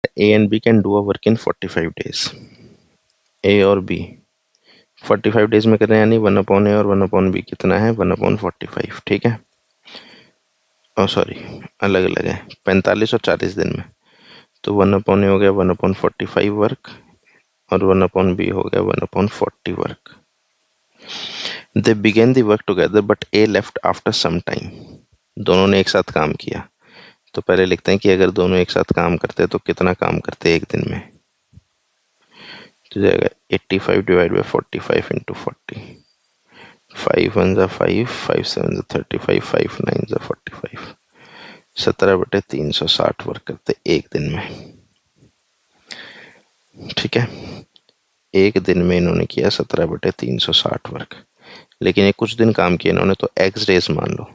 A and B can do a work in 45 days. A और B 45 days में कर रहे हैं, यानी 1/A और 1/B कितना है 1/45, ठीक है। सॉरी, अलग अलग है, 45 और 40 दिन में। तो 1/A हो गया 1/45 वर्क और 1/B हो गया 1/40 work. They begin the work together but A left after some time. दोनों ने एक साथ काम किया, तो पहले लिखते हैं कि अगर दोनों एक साथ काम करते तो कितना काम करते एक दिन में। तो जाएगा 85 डिवाइड बाई 45 इंटू 40। 5 1 जा 5, 5 7 जा 35, 5 9 जा 45। 17/360 वर्क करते एक दिन में, ठीक है। एक दिन में इन्होंने किया 17/360 वर्क, लेकिन ये कुछ दिन काम किया इन्होंने, तो एक्स डेज मान लो।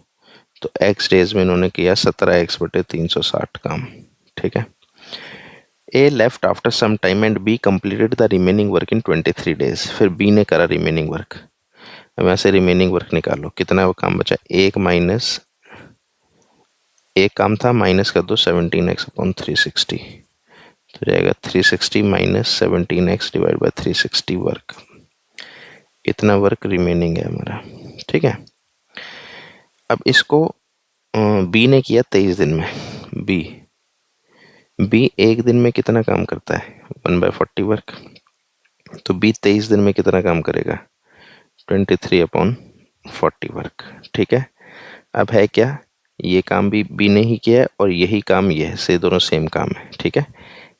तो एक्स डेज में इन्होंने किया 17x/360 काम, ठीक है। A left after some time and B completed the remaining work in 23 days. फिर बी ने करा रिमेनिंग वर्क। अब यहाँ से रिमेनिंग वर्क निकालो, कितना वो काम बचा, एक माइनस एक काम था, माइनस कर दो 17x/360। तो जाएगा 360 minus 17x divide by 360 work. इतना वर्क रिमेनिंग है हमारा, ठीक है। अब इसको बी ने किया 23 दिन में। बी एक दिन में कितना काम करता है 1/40 वर्क। तो बी 23 दिन में कितना काम करेगा 23/40 वर्क, ठीक है। अब है क्या, ये काम भी बी ने ही किया है और यही काम ये है, से दोनों सेम काम है, ठीक है।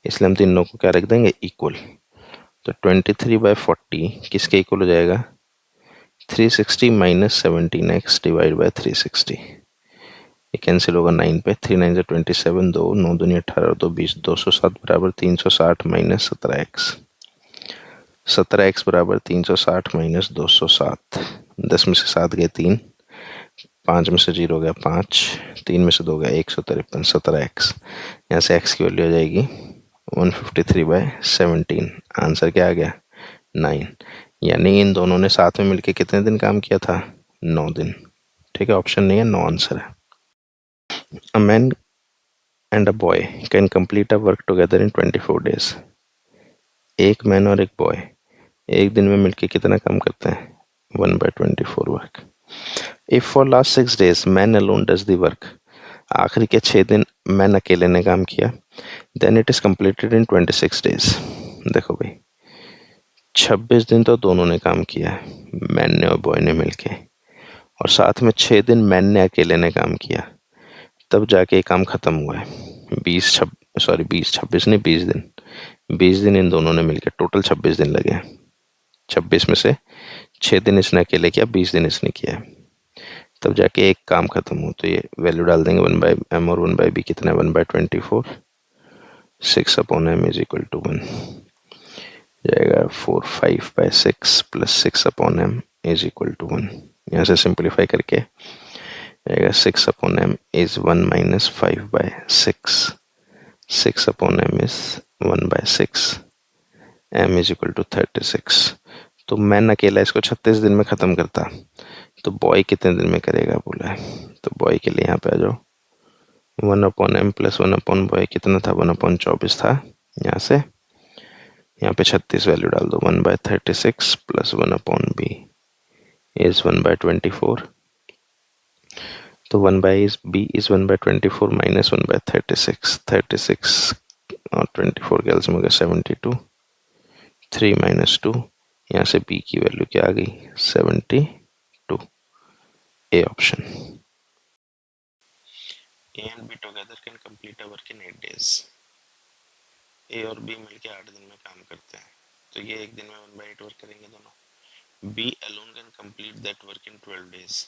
इसलिए हम तीनों को क्या रख देंगे इक्वल। तो 23/40 किसके इक्वल हो जाएगा 360 माइनस 17x डिवाइड बाई 360। ये कैंसिल होगा 9 पे, 3 9 27, 2 9 दूनी 18 और 2 20, 207 बराबर 360 माइनस 17x। 17x बराबर 360 माइनस 207। 10 में से 7 गए 3, 5 में से 0 गया 5, 3 में से 2 गया 153। 17x, यहाँ से x की वैल्यू आ जाएगी 153/17। आंसर क्या आ गया 9। यानी इन दोनों ने साथ में मिलके कितने दिन काम किया था 9 दिन, ठीक है। ऑप्शन नहीं है, 9 आंसर है। A man and a boy can complete a work together in 24 days. एक मैन और एक बॉय एक दिन में मिलके कितना काम करते हैं 1/24 work. If for last 6 days man alone does the work, आखिरी के 6 दिन मैन अकेले ने काम किया, then it is completed in 26 days. देखो भाई 26 दिन तो दोनों ने काम किया है, मैन ने और बॉय ने मिलके, और साथ में 6 दिन मैन ने अकेले ने काम किया, तब जाके काम खत्म हुआ है। 20 26 नहीं 20 दिन, 20 दिन इन दोनों ने मिलकर, टोटल 26 दिन लगे। 26 में से 6 दिन इसने अकेले किया, 20 दिन इसने किया, तब जाके एक काम खत्म हो। तो ये वैल्यू डाल देंगे 1/m और 1/b कितना है 1/24। 6/m इज इक्वल टू 1 जाएगा 4/5/6 plus 6/m is equal to 1। यहाँ से सिंप्लीफाई करके जाएगा 6/m is 1 minus 5/6। 6/m is 1/6, m is equal to 36। तो मैन अकेला इसको 36 दिन में ख़त्म करता, तो बॉय कितने दिन में करेगा बोला है। तो बॉय के लिए यहाँ पे आ जाओ, 1/m प्लस 1/बॉय कितना था 1/24 था। यहाँ से यहाँ पे 36 वैल्यू डाल दो, 1/36 प्लस 1/b इज 1/24। तो 1/b इज 1/24 माइनस 1/36। 36 और 24 के एल्सियम हो गया 72। 3 माइनस 2, यहाँ से b की वैल्यू क्या आ गई 72। A option. A and B together can complete a work in 8 days. A और बी मिलके 8 दिन में काम करते हैं, तो ये एक दिन में 1/8 वर्क करेंगे दोनों। B alone can complete that work in 12 days.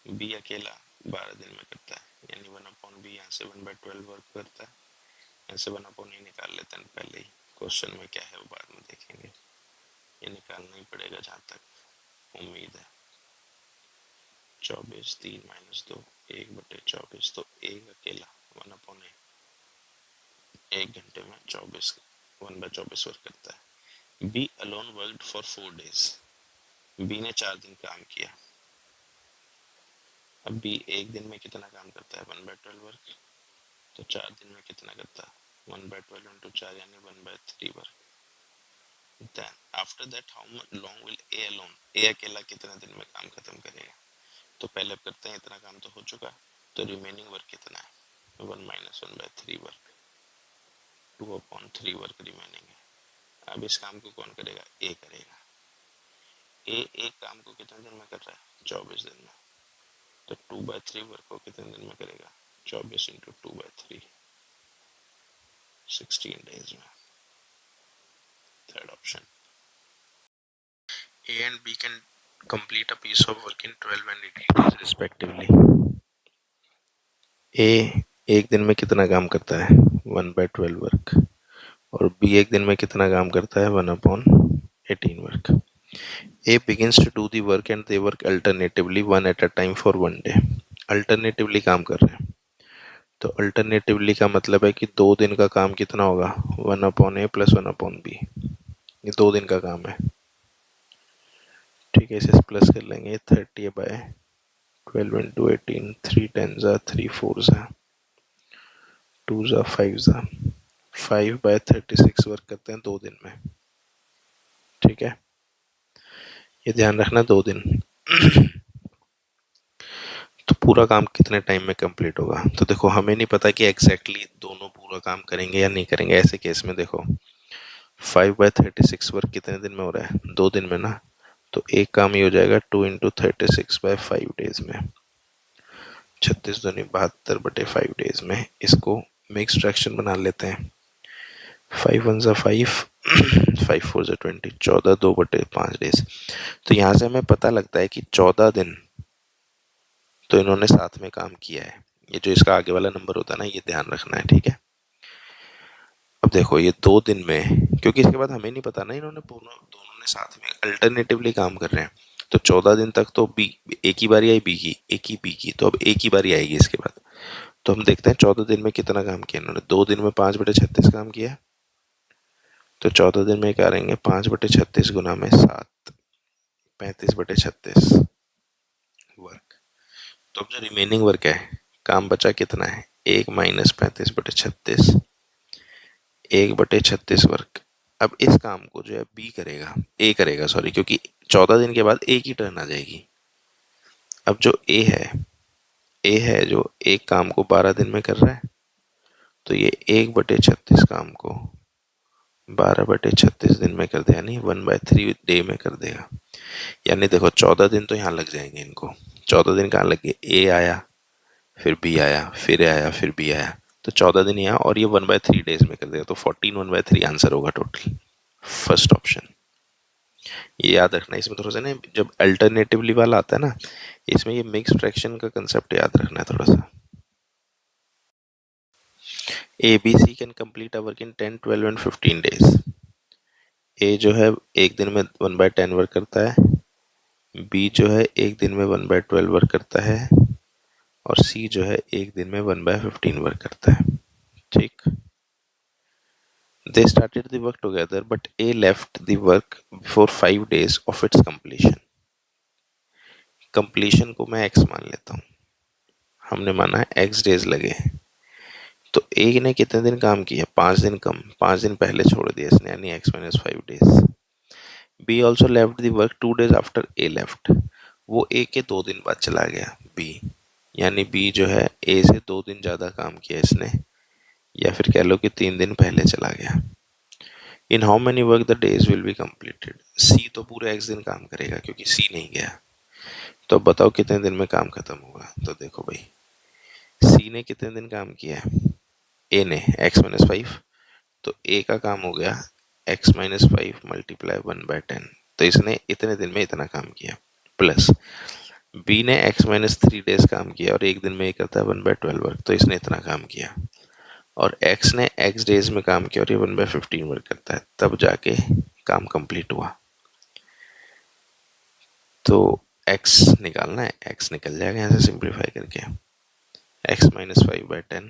B अकेला 12 दिन में करता है, यानी 1/b यहाँ से 1/12 वर्क करता है। यहाँ से 1/a निकाल लेते हैं पहले ही, क्वेश्चन में क्या है वो बाद में देखेंगे, ये निकालना ही पड़ेगा जहाँ तक उम्मीद है। 24 3 माइनस 2 1/24, तो एक अकेला 1/a एक घंटे में 1/24 वर्क करता है। B alone worked for 4 days. B ने 4 दिन काम किया। अब बी एक दिन में कितना काम करता है 1/12 वर्क, तो 4 दिन में कितना करता है 1/12 into 4 यानी 1/3 work. Then after that how long will A alone, A अकेला कितने दिन में काम खत्म करेगा. तो पहले अब करते हैं, इतना काम तो हो चुका, तो रिमेनिंग वर्क कितना है, 1 - 1/3 वर्क, 2/3 वर्क रिमेनिंग है. अब इस काम को कौन करेगा, ए करेगा. ए एक काम को कितने दिन में कर रहा है, 24 दिन में. तो 2/3 वर्क को कितने दिन में करेगा, 24 इंटू 2/3, 16 डेज में. Third option. A and B can complete a piece of work in 12 and 18 days respectively. A एक दिन में कितना काम करता है, 1/12 वर्क, और B एक दिन में कितना काम करता है, 1/18 work. A begins to do the work and they work alternatively one at a time for 1 day. Alternatively काम कर रहे हैं, तो अल्टरनेटिवली का मतलब है कि 2 दिन का काम कितना होगा, 1/A प्लस 1/B. ये 2 दिन का काम है, ठीक है. इसे प्लस कर लेंगे, 30/12 into 18, 3 10s are 3 4s are 2s are 5s are 5/36 work करते हैं 2 दिन में, ठीक है. ये ध्यान रखना, 2 दिन. तो पूरा काम कितने टाइम में कंप्लीट होगा, तो देखो हमें नहीं पता कि एग्जैक्टली दोनों पूरा काम करेंगे या नहीं करेंगे. ऐसे केस में देखो 5/36 वर्क कितने दिन में हो रहा है, 2 दिन में ना. तो एक काम ही हो जाएगा 2 into 36/5 डेज में, 36 दूनी 72/5 डेज में. इसको मिक्स फ्रैक्शन बना लेते हैं. 5 1s are 5, 5 4s are 20, 14 2/5 days. तो यहाँ से हमें पता लगता है कि 14 दिन तो इन्होंने साथ में काम किया है. ये जो इसका आगे वाला नंबर होता है ना, ये ध्यान रखना है, ठीक है. अब देखो ये 2 दिन में, क्योंकि इसके बाद हमें नहीं पता ना, इन्होंने दोनों ने साथ में अल्टरनेटिवली काम कर रहे हैं. तो 14 दिन तक तो बी एक ही बारी आई, बी की एक ही, बी की, तो अब एक ही बारी आएगी इसके बाद. तो हम देखते हैं 14 दिन में कितना काम किया इन्होंने. 2 दिन में 5/36 काम किया. तो 14 दिन में क्या करेंगे, 5/36 गुना में 7, 35/36 वर्क. तो अब जो रिमेनिंग वर्क है, काम बचा कितना है, 1 - 35/36, 1/36 वर्क. अब इस काम को जो है बी करेगा, ए करेगा सॉरी, क्योंकि 14 दिन के बाद एक ही टर्न आ जाएगी. अब जो ए है जो एक काम को 12 दिन में कर रहा है, तो ये 1/36 काम को 12/36 दिन में कर देगा, यानी 1/3 डे में कर देगा. यानी देखो 14 दिन तो यहाँ लग जाएंगे इनको. 14 दिन कहाँ लगे, ए आया, फिर बी आया, फिर आया, फिर बी आया, तो 14 दिन यहाँ, और ये 1/3 डेज में कर देगा. तो 14 1/3 आंसर होगा टोटल. First option. ये याद रखना, इसमें थोड़ा सा ना, जब अल्टरनेटिवली वाला आता है ना, इसमें ये मिक्स फ्रैक्शन का कंसेप्ट याद रखना है थोड़ा सा. A B C can complete a work in 10 12 and 15 days. A जो है एक दिन में 1/10 वर्क करता है, बी जो है एक दिन में 1/12 वर्क करता है, और सी जो है एक दिन में 1/15 वर्क करता है, ठीक. They started the work together, but A left the work before 5 days of its completion. Completion को मैं x मान लेता हूँ, हमने माना है x डेज लगे. तो A ने कितने दिन काम किया, 5 दिन कम, 5 दिन पहले छोड़ दिया इसने, यानी x - 5 days. B also left the work 2 days after A left. वो A के 2 दिन बाद चला गया B, यानी B जो है A से 2 दिन ज़्यादा काम किया इसने, या फिर कह लो कि 3 दिन पहले चला गया. In how many work the days will be completed. C तो पूरे x दिन काम करेगा क्योंकि सी नहीं गया. तो अब बताओ कितने दिन में काम खत्म होगा. तो देखो भाई, सी ने कितने दिन काम किया है, ए ने x - 5, तो ए का काम हो गया x - 5 × 1/10. तो इसने इतने दिन में इतना काम किया, प्लस बी ने x - 3 डेज काम किया, और एक दिन में ये करता है 1/12 वर्क, तो इसने इतना काम किया. और x ने x डेज में काम किया, और ये 1/15 वर्क करता है, तब जाके काम कंप्लीट हुआ. तो x निकालना है, x निकल जाएगा यहाँ से सिंप्लीफाई करके. x - 5/10,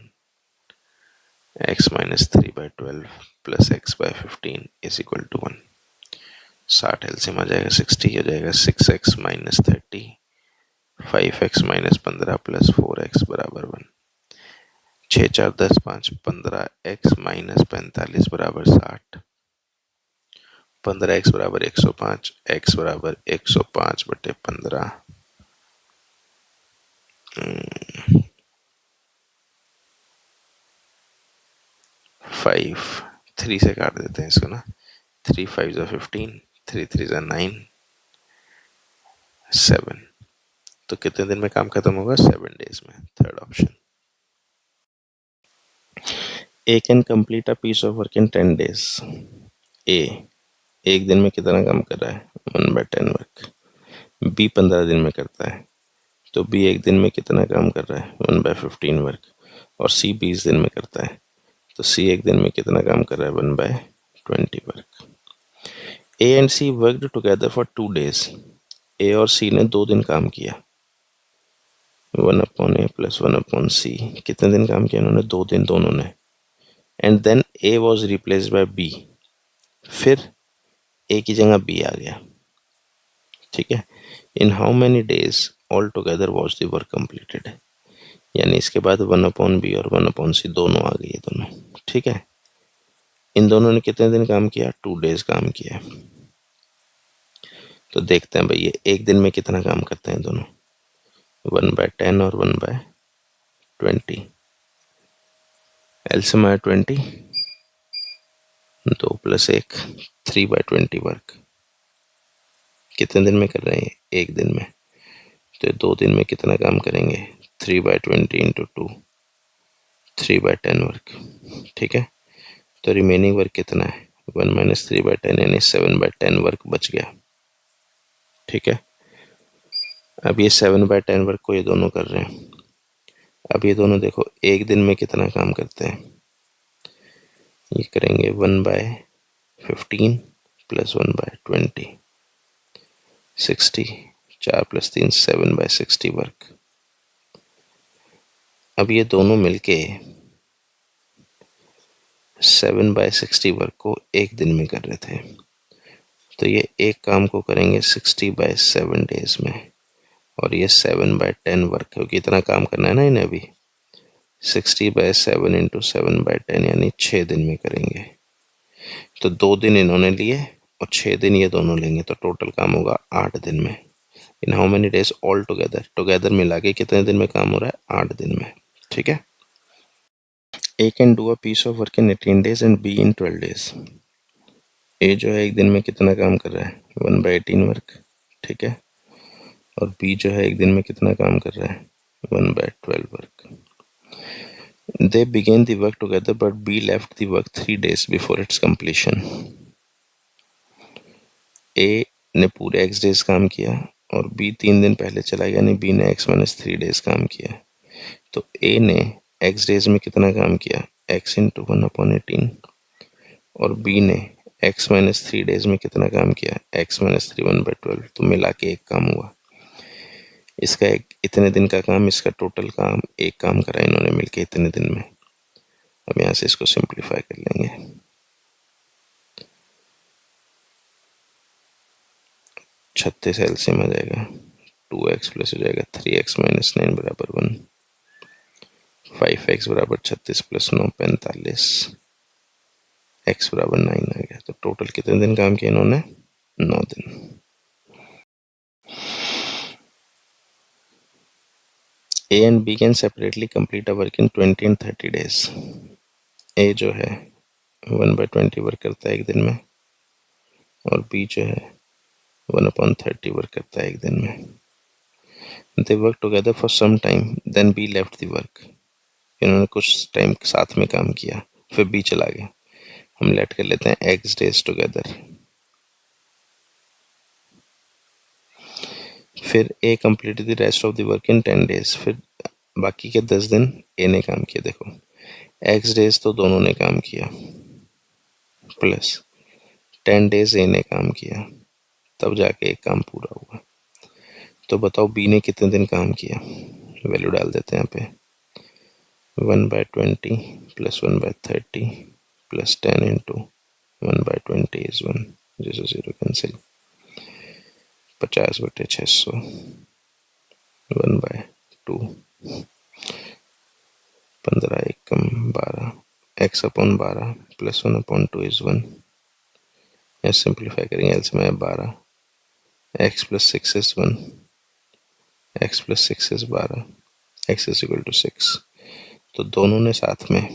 x - 3/12 plus x/15 is equal to 1. 60 LCM आ जाएगा, 60 हो जाएगा, 6x - 30, 5x - 15 प्लस 4x बराबर 1. 6 4 10 5 15 x माइनस 45 बराबर 60, 15x बराबर 105, x बराबर 105/15। 5 3 से काट देते हैं इसको ना, 3 5 15, 3 3 9, 7। तो कितने दिन में काम खत्म होगा? 7 डेज में। Third option. A can complete a piece of work in 10 days. A एक दिन में कितना काम कर रहा है? 1/10 वर्क। बी 15 दिन में करता है, तो बी एक दिन में कितना काम कर रहा है? 1/15 वर्क। और सी 20 दिन में करता है, तो सी एक दिन में कितना काम कर रहा है? 1/20 work. A and C worked together for 2 days. A और सी ने 2 दिन काम किया। 1/a + 1/c। कितने दिन काम किया इन्होंने? 2 दिन दोनों ने। And then A was replaced by B. फिर ए की जगह बी आ गया, ठीक है। In how many days all together was the work completed. यानी इसके बाद 1/b और 1/c दोनों आ गई है दोनों, ठीक है। इन दोनों ने कितने दिन काम किया? 2 डेज काम किया। तो देखते हैं भाई ये एक दिन में कितना काम करते हैं दोनों। 1/10 और 1/20। एलसीएम आया 20, 2 + 1 3/20 वर्क। कितने दिन में कर रहे हैं? एक दिन में। तो 2 दिन में कितना काम करेंगे? 3/20 × 2, 3/10 वर्क, ठीक है। तो रिमेनिंग वर्क कितना है? 1 - 3/10 यानी 7/10 वर्क बच गया, ठीक है। अब ये 7/10 वर्क को ये दोनों कर रहे हैं। अब ये दोनों देखो एक दिन में कितना काम करते हैं। ये करेंगे 1/15 + 1/20, 60। 4 + 3 7/60 वर्क। अब ये दोनों मिलके 7/60 वर्क को एक दिन में कर रहे थे, तो ये एक काम को करेंगे 60/7 डेज में। और ये 7/10 वर्क, क्योंकि इतना काम करना है ना इन्हें अभी। 60/7 × 7/10 यानी 6 दिन में करेंगे। तो 2 दिन इन्होंने लिए और 6 दिन ये दोनों लेंगे, तो टोटल काम होगा 8 दिन में। इन how many days all together मिला के कितने दिन में काम हो रहा है? 8 दिन में, ठीक है। A can do a piece of work in 18 days and B in 12 days. A जो है एक दिन में कितना काम कर रहा है? 1/18 वर्क, ठीक है। और बी जो है एक दिन में कितना काम कर रहा है? 1/12 work. They began the work together, but B left the work 3 days before its completion. A ने पूरे x डेज काम किया और B 3 दिन पहले चला गया, यानी B ने x - 3 डेज काम किया। तो A ने x डेज में कितना काम किया? x × 1/18। और B ने x - 3 डेज में कितना काम किया? x - 3 1/12। तो मिला के एक काम हुआ। इसका एक इतने दिन का काम, इसका टोटल काम एक काम करा इन्होंने मिलके इतने दिन में। अब यहाँ से इसको सिंप्लीफाई कर लेंगे। 36 एलसीएम आ जाएगा, 2x प्लस हो जाएगा 3x - 9 बराबर 1, 5x बराबर 36 + 9 45, x बराबर 9 आ गया। तो टोटल कितने दिन काम किया इन्होंने? 9 दिन। A and B can separately complete a work in 20 and 30 days. A जो है 1/20 वर्क करता है एक दिन में, और B जो है 1/30 वर्क करता है एक दिन में। They worked together for some time, then B left the work. इन्होंने कुछ टाइम साथ में काम किया, फिर B चला गया। हम लेट कर लेते हैं x days together. फिर A completed the rest of the work in 10 days. फिर बाकी के 10 दिन A ने काम किया। देखो x days तो दोनों ने काम किया, प्लस 10 days A ने काम किया, तब जाके एक काम पूरा हुआ। तो बताओ B ने कितने दिन काम किया? वैल्यू डाल देते हैं यहाँ पे। 1/20 + 1/30 + 10 × 1/20 is 1, 0 कैंसिल, 50/600, 1/2, 15 एक कम 12, x upon 12 plus 1 upon 2 is 1। या सिंप्लीफाई करेंगे, एल से मैं 12, x plus 6 is 1, x plus 6 is 12, x is equal to 6। तो दोनों ने साथ में,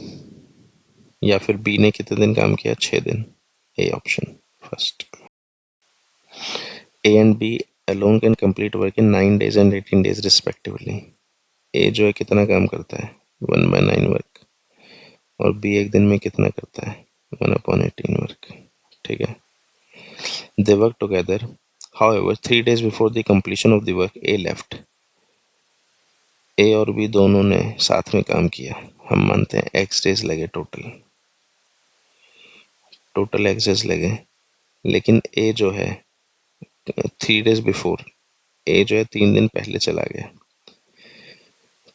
या फिर बी ने कितने दिन काम किया, 6 दिन। A option first. A and B alone can complete work in 9 days and 18 days respectively. A जो है कितना काम करता है, 1/9 वर्क, और बी एक दिन में कितना करता है, 1/18 वर्क। ठीक है, they work together, however 3 days before the completion of the work A left. A और बी दोनों ने साथ में काम किया, हम मानते हैं x डेज लगे टोटल x डेज लगे, लेकिन ए जो है 3 days बिफोर, ए जो है 3 दिन पहले चला गया।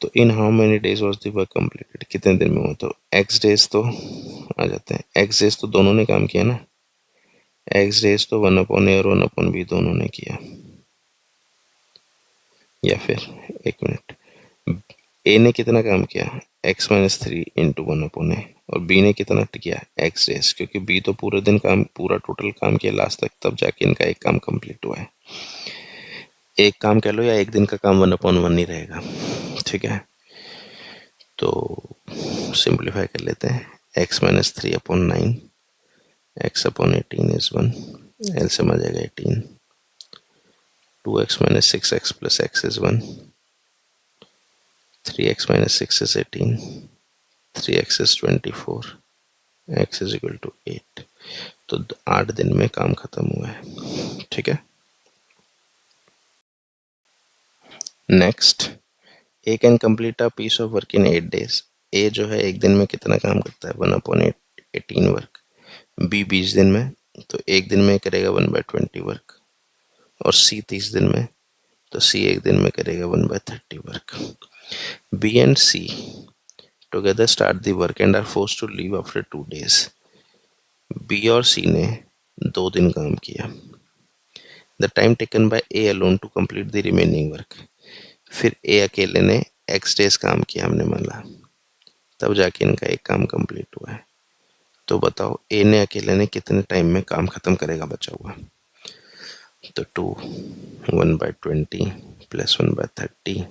तो इन how many days was the work completed, कितने दिन में हुआ, तो x डेज तो आ जाते हैं, x डेज तो दोनों ने काम किया ना, x डेज तो 1/a और 1/b दोनों ने किया। या फिर एक मिनट, ए ने कितना काम किया, x-3 इंटू 1/a, और बी ने कितना किया, x डेज, क्योंकि बी तो पूरे दिन काम, पूरा टोटल काम किया लास्ट तक, तब जाके इनका एक काम कंप्लीट हुआ है। एक काम कह लो या एक दिन का काम 1/1 ही रहेगा। ठीक है, तो सिंप्लीफाई कर लेते हैं, x-3/9, x/18 इज 1, एल से आ जाएगा 18, 2x - 6x plus x is 1, 3x - 6 is 18, 3x is 24, x is equal to 8। तो 8 दिन में काम खत्म हुआ है। ठीक है, next, A can complete a piece of work in 8 days। A जो है एक दिन में कितना काम करता है, 1/18 वर्क। बी 20 दिन में, तो एक दिन में करेगा 1/20 वर्क। और सी 30 दिन में, तो सी एक दिन में करेगा 1/30 work. B and C together start the work and are forced to leave after 2 days। B और सी ने 2 दिन काम किया। The time taken by A alone to complete the remaining work। फिर ए अकेले ने x डेज काम किया, हमने माना, तब जाके इनका एक काम कंप्लीट हुआ है। तो बताओ ए ने अकेले ने कितने टाइम में काम खत्म करेगा बचा हुआ, तो 2 1/20 plus 1/30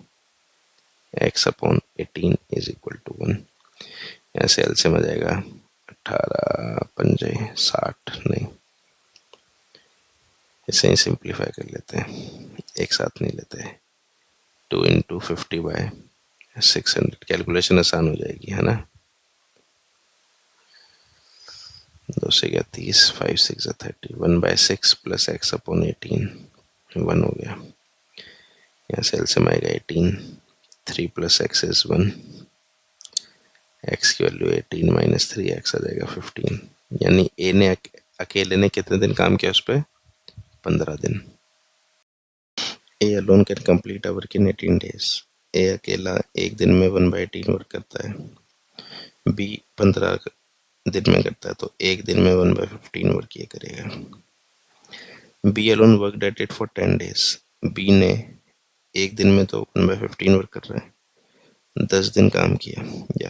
x/18 is equal to 1। यहाँ से एल से आ जाएगा 18 पंजे 60, नहीं, इसे ही सिंप्लीफाई कर लेते हैं, एक साथ नहीं लेते हैं। 2 × 50/600, कैलकुलेशन आसान हो जाएगी, है ना। 2 से गया 30, 5 × 6 = 30, 1/6 प्लस x/18 1 हो गया। यहाँ से एल से आएगा 18, 3 + x is 1, x की वैल्यू 18 - 3x आ जाएगा 15। यानी ए ने अकेले ने कितने दिन काम किया उस पर, 15 दिन। ए alone can complete a work in 18 days। ए अकेला एक दिन में 1/18 वर्क करता है। बी 15 दिन में करता है, तो एक दिन में 1/15 वर्क ये करेगा। B alone worked at it for 10 days। B ने एक दिन में तो 1/15 वर्क कर रहा है, 10 दिन काम किया, या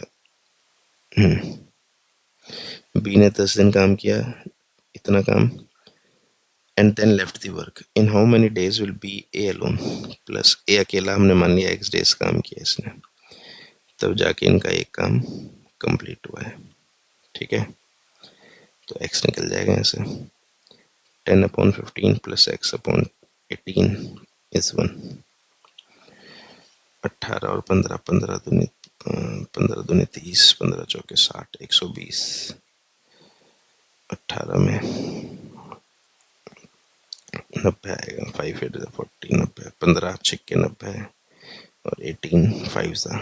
बी ने 10 दिन काम किया, इतना काम, and then left the work। in how many days will be A alone plus A अकेला हमने मान लिया x days काम किया इसने, तब जाके इनका एक काम कंप्लीट हुआ है। ठीक है, तो x निकल जाएगा यहाँ से, 10/15 प्लस x/18 इज 1। 18 और 15, 15 दूनी 30, 15 चौके 60, 120। 18 में 90 आएगा, 5 8 40, 90, 15 6 90 और 18 5 था,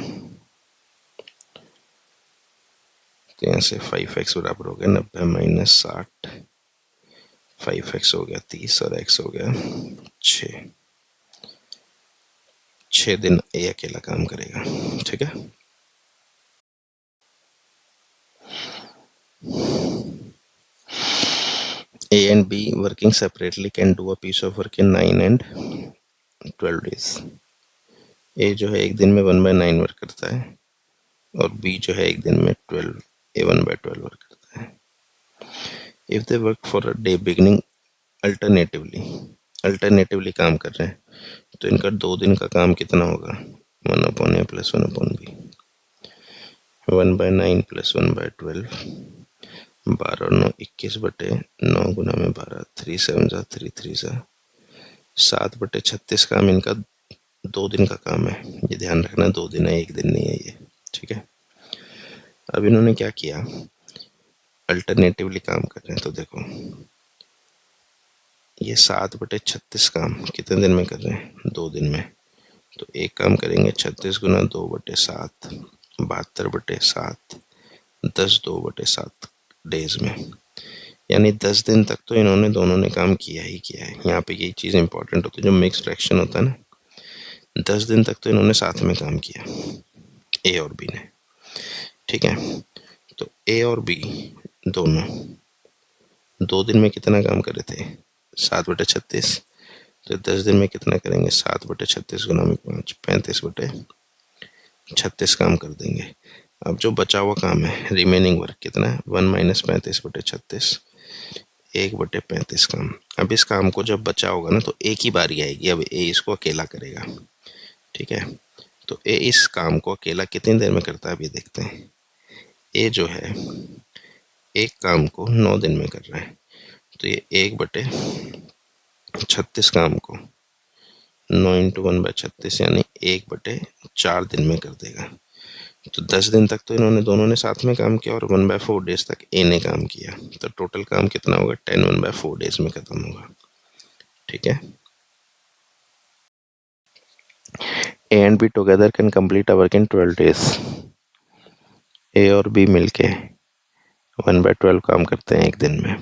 तो यहाँ से 5x बराबर हो गया 90 - 60, 5x हो गया 30 और x हो गया 6। 6 दिन ए अकेला काम करेगा। ठीक है, A and B working separately can do a piece of work in 9 and 12 days। A जो है एक दिन में 1/9 वर्क करता है, और बी जो है एक दिन में 12 A1/12 वर्क करता है। If they work for a day beginning alternatively काम कर रहे हैं, तो इनका 2 दिन का काम कितना होगा? 1/A plus 1/B। 1/9 प्लस 1/12, 12 और 9 21/9 गुना में 12, 3 7 जा 3 3 जा 7/36 काम इनका 2 दिन का काम है। ये ध्यान रखना 2 दिन है, 1 दिन नहीं है ये, ठीक है। अब इन्होंने क्या किया, अल्टरनेटिवली काम कर रहे हैं, तो देखो ये 7/36 काम कितने दिन में कर रहे हैं? 2 दिन में। तो एक काम करेंगे 36 गुना 2/7, 72/7, 10 2/7 डेज में, यानी 10 दिन तक तो इन्होंने दोनों ने काम किया ही किया है। यहाँ पे यही चीज़ इंपॉर्टेंट होती है, जो मिक्स फ्रैक्शन होता है ना, 10 दिन तक तो इन्होंने साथ में काम किया, ए और बी ने, ठीक है। तो ए और बी दोनों 2 दिन में कितना काम कर रहे थे? 7/36। तो 10 दिन में कितना करेंगे? 7/36 गुना में 5, 35/36 काम कर देंगे। अब जो बचा हुआ काम है, रिमेनिंग वर्क कितना है? 1 माइनस 35/36, 1/35 काम। अब इस काम को जब बचा होगा ना, तो एक ही बारी आएगी, अब ए इसको अकेला करेगा, ठीक है। तो ए इस काम को अकेला कितनी देर में करता है, अभी देखते हैं। ए जो है एक काम को 9 दिन में कर रहा है, तो ये 1/36 काम को 9 इंटू 1/36 यानी 1/4 दिन में कर देगा। तो 10 दिन तक तो इन्होंने दोनों ने साथ में काम किया, और 1/4 डेज तक ए ने काम किया, तो टोटल काम कितना होगा? 10 1/4 डेज में खत्म होगा, ठीक है। A and B together can complete a work in 12 days. A और बी मिलके 1/12 काम करते हैं एक दिन में।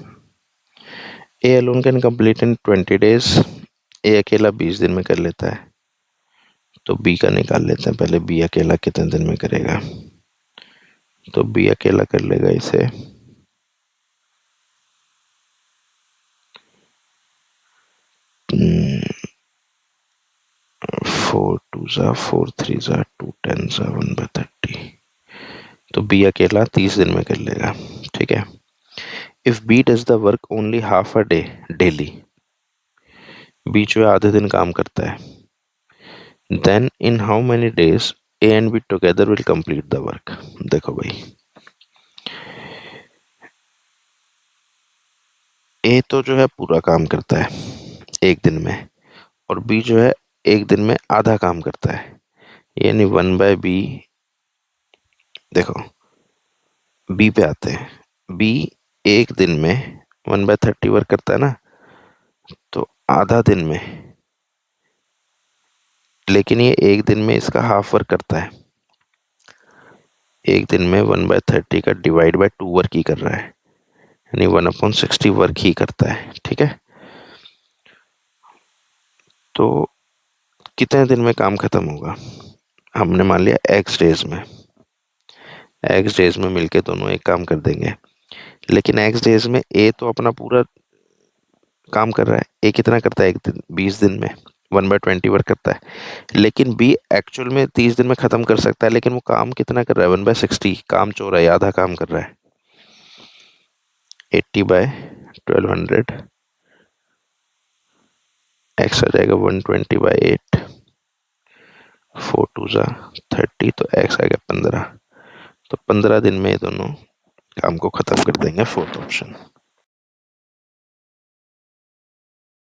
A alone can complete in 20 days. A अकेला 20 दिन में कर लेता है। तो बी का निकाल लेते हैं पहले, बी अकेला कितने दिन में करेगा। तो बी अकेला कर लेगा इसे 4 2 जा 4 3 जा 2 10 जा 1/30। तो बी अकेला 30 दिन में कर लेगा, ठीक है। If B does the work only half a day daily, B जो है आधे दिन काम करता है, then in how many days A and B together will complete the work. देखो भाई, ए तो जो है पूरा काम करता है एक दिन में, और बी जो है एक दिन में आधा काम करता है, यानी 1/B। देखो बी पे आते हैं। बी एक दिन में 1/30 वर्क करता है ना, तो आधा दिन में, लेकिन ये एक दिन में इसका हाफ वर्क करता है। एक दिन में 1/30 का डिवाइड बाय 2 वर्क ही कर रहा है, यानी 1/60 वर्क ही करता है, ठीक है। तो कितने दिन में काम खत्म होगा? हमने मान लिया एक्स डेज में मिलके दोनों एक काम कर देंगे, लेकिन एक्स डेज में ए तो अपना पूरा काम कर रहा है। ए कितना करता है एक दिन? 20 दिन में 1/20 वर्क करता है, लेकिन बी एक्चुअल में 30 दिन में खत्म कर सकता है, लेकिन वो काम कितना कर रहा है? 1/60 काम चोर है, आधा काम कर रहा है। 80/1200, एक्स आ जाएगा 120/8, 4 2 जा 30, तो एक्स आएगा 15। तो 15 दिन में ये दोनों काम को खत्म कर देंगे, 4th ऑप्शन।